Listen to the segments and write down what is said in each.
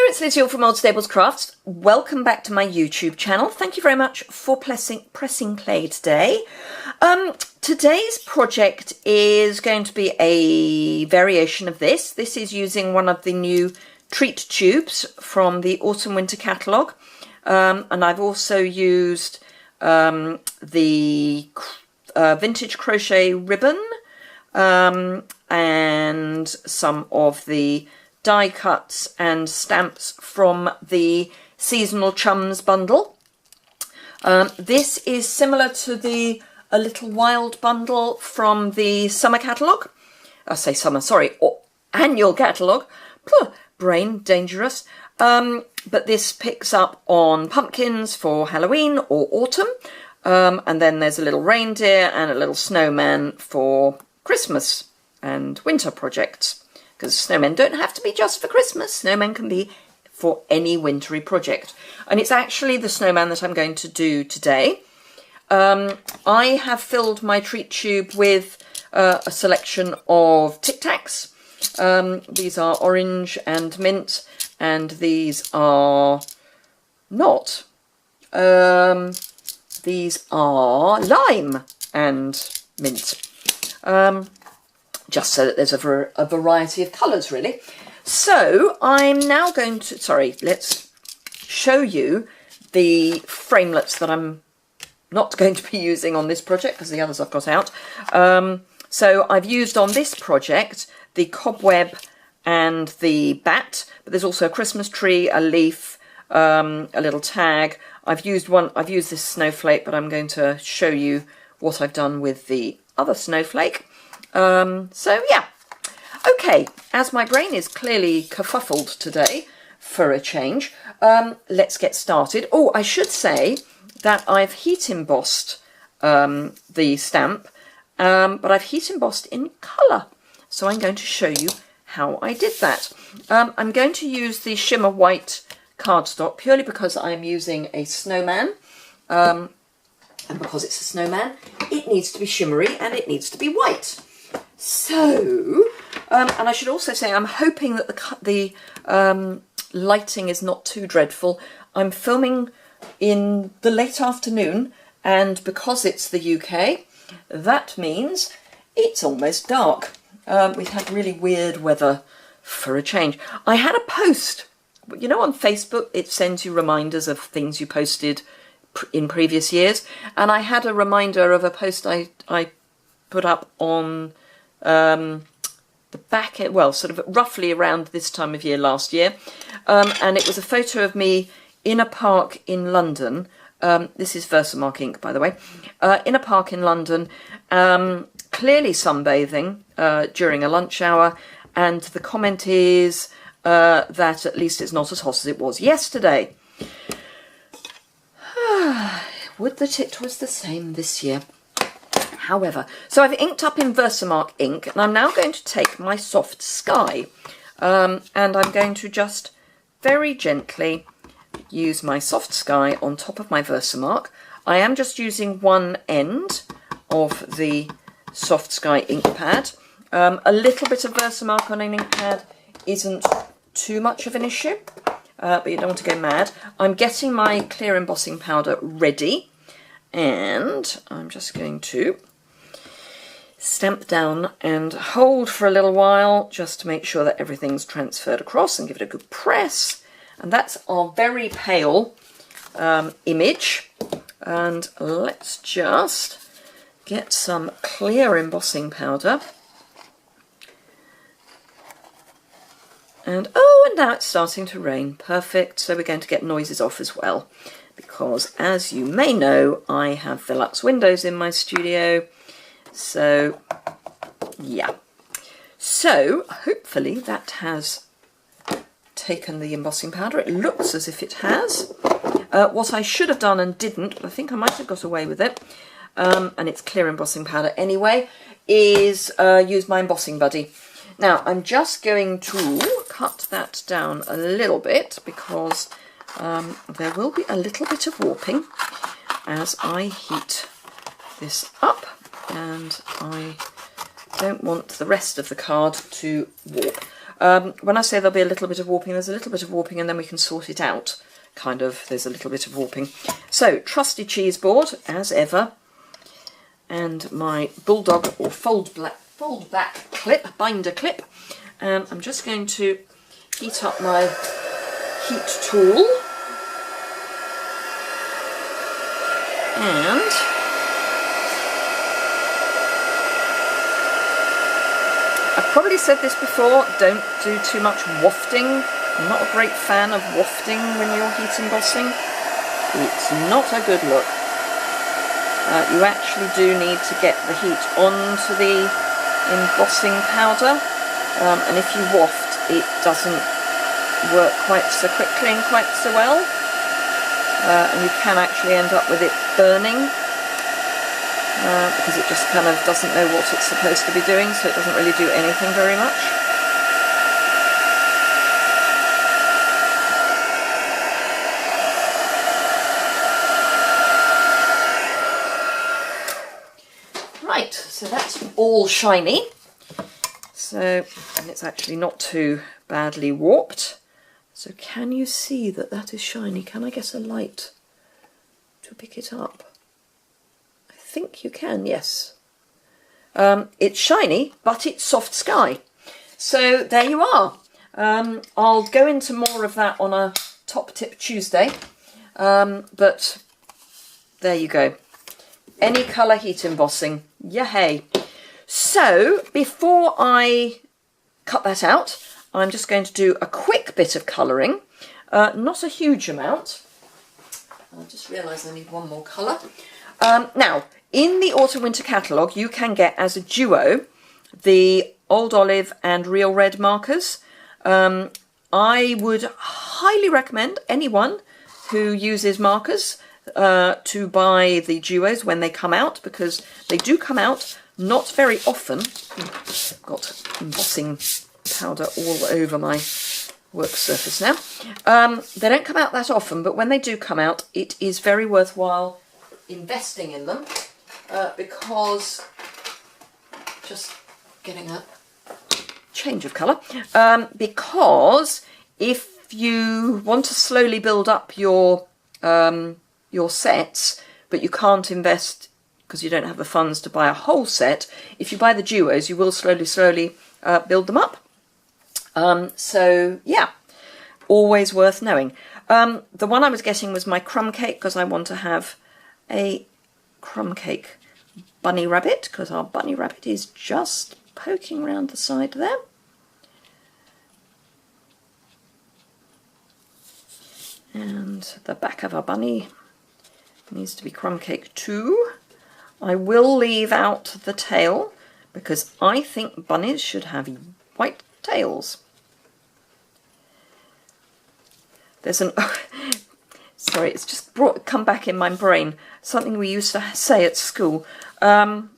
it's Liz Yuille from Old Stables Crafts. Welcome back to my YouTube channel. Thank you very much for pressing play today. Today's project is going to be a variation of this. This is using one of the new treat tubes from the Autumn Winter catalogue. And I've also used the vintage crochet ribbon and some of the die cuts and stamps from the Seasonal Chums bundle. This is similar to the A Little Wild bundle from the summer catalogue. I say summer, sorry, or annual catalogue. Brain dangerous. But this picks up on pumpkins for Halloween or autumn. And then there's a little reindeer and a little snowman for Christmas and winter projects. Because snowmen don't have to be just for Christmas. Snowmen can be for any wintry project. And it's actually the snowman that I'm going to do today. I have filled my treat tube with a selection of Tic Tacs. These are orange and mint, and these are not. These are lime and mint. Just so that there's a variety of colours, really. So I'm now going to, let's show you the framelets that I'm not going to be using on this project because the others I've got out. So I've used on this project the cobweb and the bat, but there's also a Christmas tree, a leaf, a little tag. I've used this snowflake, but I'm going to show you what I've done with the other snowflake. So yeah, okay, as my brain is clearly kerfuffled today for a change, let's get started. Oh, I should say that I've heat embossed the stamp, but I've heat embossed in colour. So I'm going to show you how I did that. I'm going to use the shimmer white cardstock purely because I'm using a snowman. And because it's a snowman, it needs to be shimmery and it needs to be white. So, and I should also say I'm hoping that the lighting is not too dreadful. I'm filming in the late afternoon, and because it's the UK, that means it's almost dark. We've had really weird weather for a change. I had a post, you know, on Facebook, it sends you reminders of things you posted in previous years, and I had a reminder of a post I put up on the back end, well, sort of roughly around this time of year last year, and it was a photo of me in a park in London. This is Versamark ink, by the way. In a park in London, clearly sunbathing during a lunch hour, and the comment is that at least it's not as hot as it was yesterday. Would that it was the same this year. However, so I've inked up in Versamark ink, and I'm now going to take my Soft Sky, and I'm going to just very gently use my Soft Sky on top of my Versamark. I am just using one end of the Soft Sky ink pad. A little bit of Versamark on an ink pad isn't too much of an issue, but you don't want to go mad. I'm getting my clear embossing powder ready, and I'm just going to stamp down and hold for a little while just to make sure that everything's transferred across, and give it a good press. And that's our very pale image. And let's just get some clear embossing powder. And oh, and now it's starting to rain. Perfect. So we're going to get noises off as well, because as you may know, I have Velux windows in my studio. So yeah. So hopefully that has taken the embossing powder. It looks as if it has. What I should have done and didn't, but I think I might have got away with it, and it's clear embossing powder anyway, is use my embossing buddy. Now I'm just going to cut that down a little bit, because there will be a little bit of warping as I heat this up, and I don't want the rest of the card to warp. When I say there'll be a little bit of warping, there's a little bit of warping and then we can sort it out. Kind of, there's a little bit of warping. So, trusty cheese board, as ever. And my bulldog or fold back clip, binder clip. And I'm just going to heat up my heat tool. And I've probably said this before, don't do too much wafting. I'm not a great fan of wafting when you're heat embossing. It's not a good look. You actually do need to get the heat onto the embossing powder, and if you waft, it doesn't work quite so quickly and quite so well, and you can actually end up with it burning, because it just kind of doesn't know what it's supposed to be doing, so it doesn't really do anything very much. Right, so that's all shiny. So, and it's actually not too badly warped. So can you see that that is shiny? Can I get a light to pick it up? I think you can, yes. It's shiny, but it's soft sky. So there you are. I'll go into more of that on a Top Tip Tuesday. But there you go. Any colour heat embossing. Yay! So, before I cut that out, I'm just going to do a quick bit of colouring. Not a huge amount. I just realised I need one more colour. Now, in the Autumn Winter catalogue, you can get as a duo the Old Olive and Real Red markers. I would highly recommend anyone who uses markers to buy the duos when they come out, because they do come out not very often. Got embossing powder all over my work surface now. They don't come out that often, but when they do come out, it is very worthwhile investing in them, because just getting a change of colour, because if you want to slowly build up your sets, but you can't invest because you don't have the funds to buy a whole set, if you buy the duos, you will slowly build them up. So yeah, always worth knowing. The one I was getting was my crumb cake, because I want to have a crumb cake bunny rabbit, because our bunny rabbit is just poking around the side there. And the back of our bunny needs to be crumb cake too. I will leave out the tail, because I think bunnies should have white tails. There's an sorry, it's just come back in my brain, something we used to say at school, and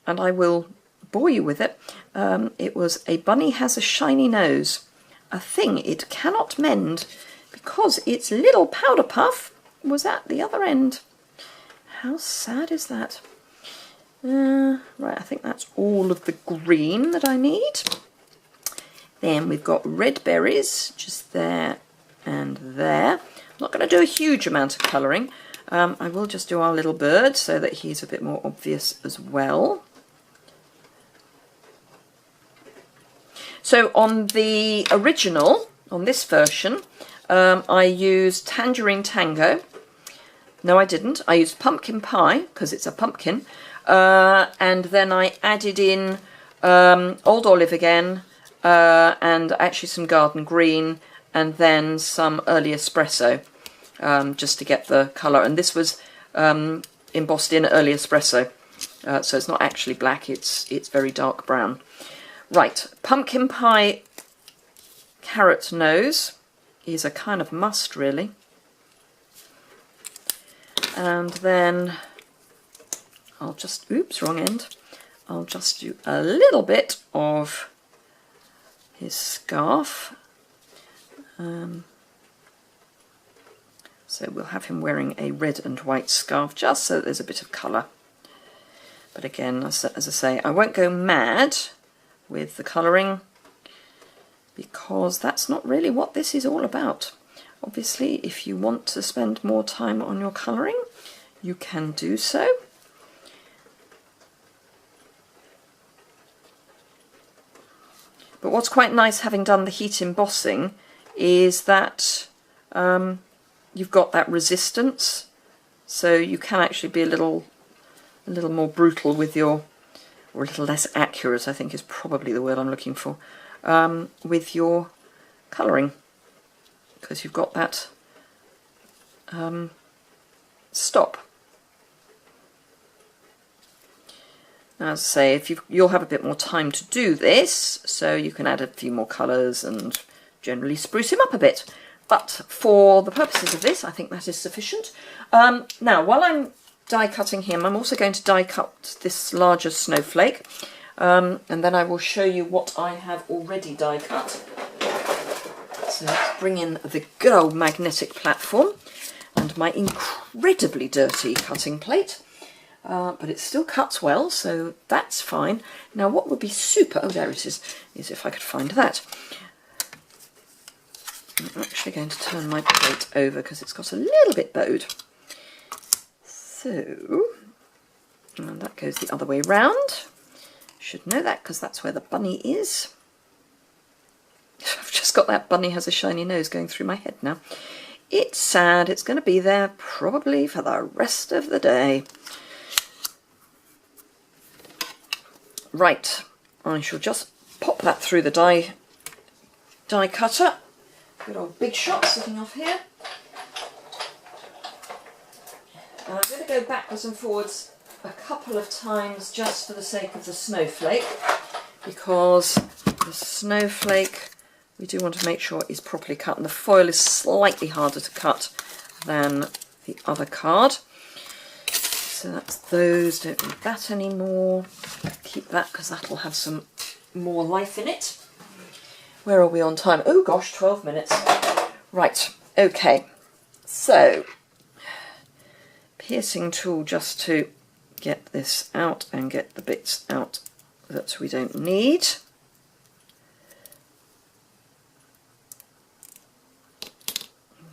I will bore you with it. It was, a bunny has a shiny nose, a thing it cannot mend, because its little powder puff was at the other end. How sad is that? Right, I think that's all of the green that I need. Then we've got red berries, just there and there. I'm not going to do a huge amount of colouring. I will just do our little bird so that he's a bit more obvious as well. So on the original, on this version, I used Tangerine Tango. No, I didn't. I used Pumpkin Pie, because it's a pumpkin. And then I added in Old Olive again, and actually some Garden Green, and then some early Espresso, just to get the colour. And this was embossed in early Espresso, so it's not actually black, it's very dark brown. Right, Pumpkin Pie Carrot Nose is a kind of must, really. And then I'll just, oops, wrong end. I'll just do a little bit of his scarf. So we'll have him wearing a red and white scarf, just so that there's a bit of colour. But again, as I say, I won't go mad with the colouring. because that's not really what this is all about. Obviously, if you want to spend more time on your colouring, you can do so. But what's quite nice, having done the heat embossing, is that you've got that resistance, so you can actually be a little more brutal with your, or a little less accurate, I think is probably the word I'm looking for, with your colouring, because you've got that stop. As I say, if you'll have a bit more time to do this, so you can add a few more colours and generally spruce him up a bit. But for the purposes of this, I think that is sufficient. Now, while I'm die cutting him, I'm also going to die cut this larger snowflake, and then I will show you what I have already die cut. So let's bring in the good old magnetic platform and my incredibly dirty cutting plate. But it still cuts well, so that's fine. Now what would be super, oh there it is if I could find that. I'm actually going to turn my plate over because it's got a little bit bowed. So, and that goes the other way round. Should know that because that's where the bunny is. I've just got that bunny has a shiny nose going through my head now. It's sad, it's going to be there probably for the rest of the day. Right, I shall just pop that through the die cutter. Good old Big Shot sitting off here. And I'm going to go backwards and forwards a couple of times just for the sake of the snowflake, because the snowflake we do want to make sure is properly cut, and the foil is slightly harder to cut than the other card. So that's those, don't need that anymore. Keep that because that'll have some more life in it. Where are we on time? Oh gosh, 12 minutes. Right, okay. So, piercing tool just to get this out and get the bits out that we don't need.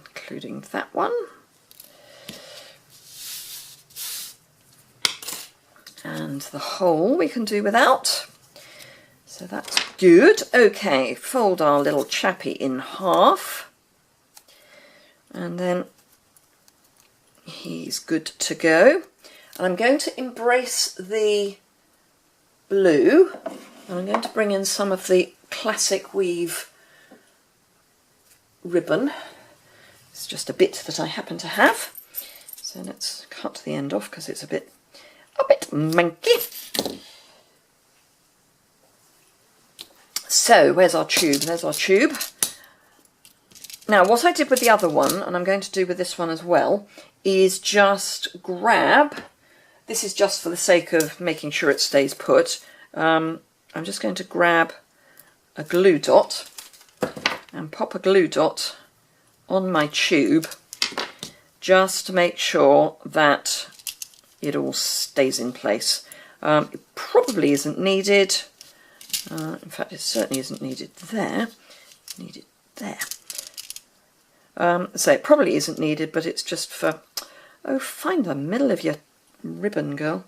Including that one. And the hole we can do without, so that's good. Okay, fold our little chappy in half, and then he's good to go. And I'm going to embrace the blue, and I'm going to bring in some of the classic weave ribbon. It's just a bit that I happen to have, so let's cut the end off because it's a bit manky. So where's our tube? There's our tube. Now what I did with the other one, and I'm going to do with this one as well, is just grab, this is just for the sake of making sure it stays put, I'm just going to grab a glue dot and pop a glue dot on my tube just to make sure that it all stays in place. It probably isn't needed. In fact, it certainly isn't needed there. Needed there. So it probably isn't needed, but it's just for, oh, find the middle of your ribbon, girl.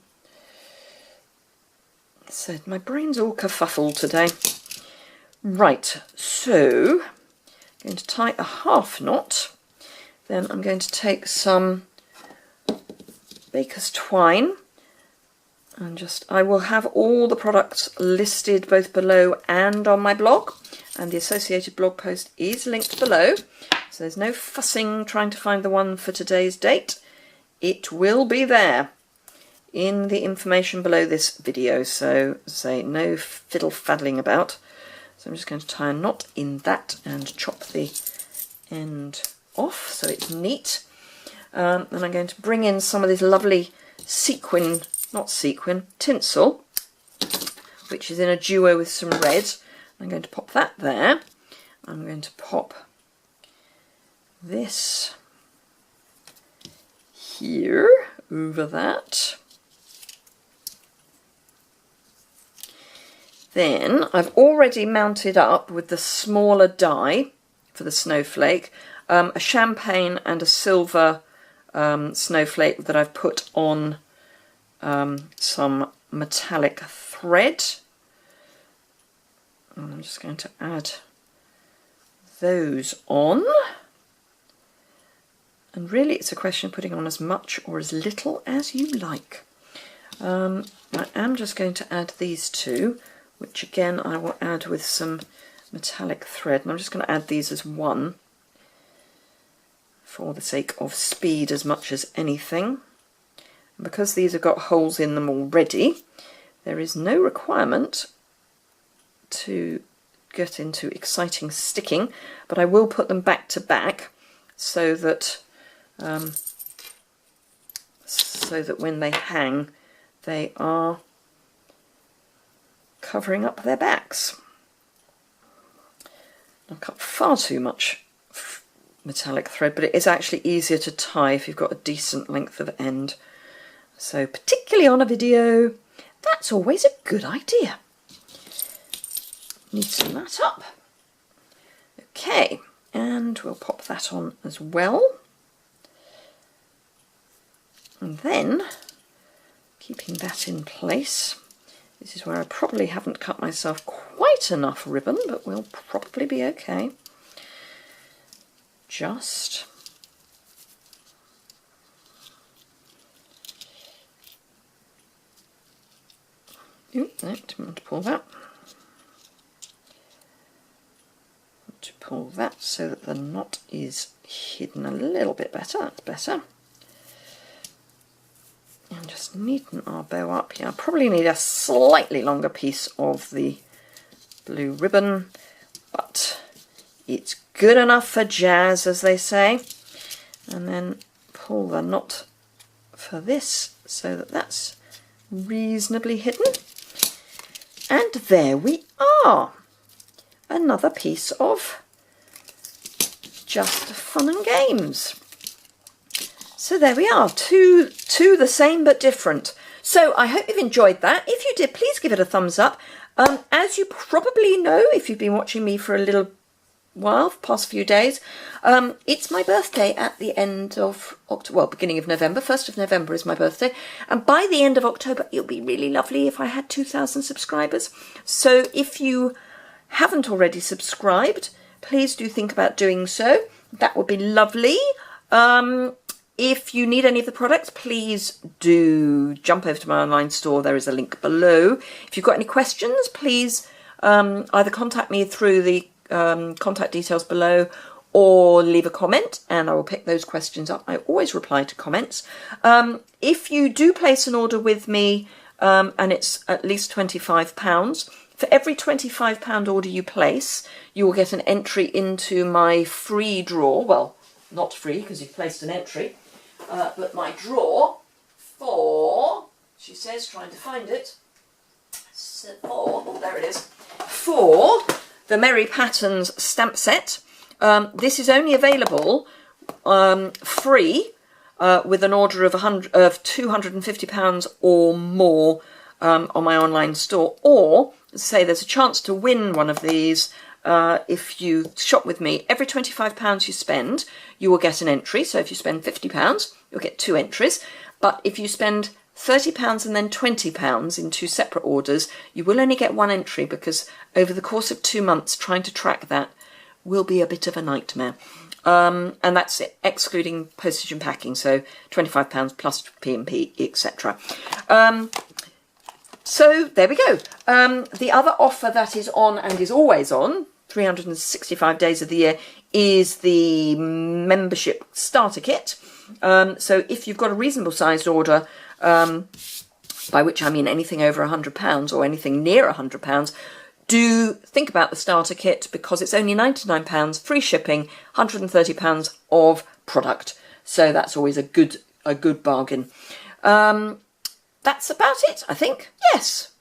So my brain's all kerfuffled today. Right, so I'm going to tie a half knot. Then I'm going to take some baker's twine, and just, I will have all the products listed both below and on my blog, and the associated blog post is linked below, so there's no fussing trying to find the one for today's date. It will be there in the information below this video, so say no fiddle faddling about. So I'm just going to tie a knot in that and chop the end off so it's neat. Then I'm going to bring in some of this lovely tinsel, which is in a duo with some red. I'm going to pop that there. I'm going to pop this here over that. Then I've already mounted up with the smaller die for the snowflake, a champagne and a silver snowflake that I've put on some metallic thread. And I'm just going to add those on. And really it's a question of putting on as much or as little as you like. I am just going to add these two, which again I will add with some metallic thread. And I'm just going to add these as one for the sake of speed as much as anything. And because these have got holes in them already, there is no requirement to get into exciting sticking, but I will put them back to back so that when they hang, they are covering up their backs. I've cut far too much metallic thread, but it is actually easier to tie if you've got a decent length of end. So particularly on a video, that's always a good idea. Neaten that up. Okay, and we'll pop that on as well. And then, keeping that in place, this is where I probably haven't cut myself quite enough ribbon, but we'll probably be okay. Just no, didn't want to pull that. Want to pull that so that the knot is hidden a little bit better. That's better. And just neaten our bow up here. I probably need a slightly longer piece of the blue ribbon, but it's good enough for jazz, as they say. And then pull the knot for this so that that's reasonably hidden. And there we are. Another piece of just fun and games. So there we are, two the same but different. So I hope you've enjoyed that. If you did, please give it a thumbs up. As you probably know, if you've been watching me for a little while, past few days, it's my birthday at the end of October, well, beginning of November. 1st of November is my birthday, and by the end of October it would be really lovely if I had 2,000 subscribers. So if you haven't already subscribed, please do think about doing so. That would be lovely. If you need any of the products, please do jump over to my online store. There is a link below. If you've got any questions, please either contact me through the contact details below or leave a comment and I will pick those questions up. I always reply to comments. If you do place an order with me and it's at least £25, for every £25 order you place, you will get an entry into my free draw. Well, not free because you've placed an entry, but my draw for, she says, trying to find it, oh, there it is, for the Merry Patterns stamp set. This is only available free with an order of £250 or more on my online store, or say there's a chance to win one of these. If you shop with me, every £25 you spend, you will get an entry. So if you spend £50, you'll get 2 entries. But if you spend £30 and then £20 in 2 separate orders, you will only get 1 entry, because over the course of 2 months, trying to track that will be a bit of a nightmare. And that's it, excluding postage and packing, so £25 plus P&P, etc. So there we go. The other offer that is on and is always on, 365 days of the year, is the membership starter kit. So if you've got a reasonable sized order, by which I mean anything over £100 or anything near £100, do think about the starter kit, because it's only £99, free shipping, £130 of product. So that's always a good bargain. That's about it, I think. Yes.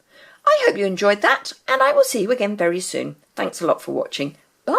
I hope you enjoyed that, and I will see you again very soon. Thanks a lot for watching. Bye!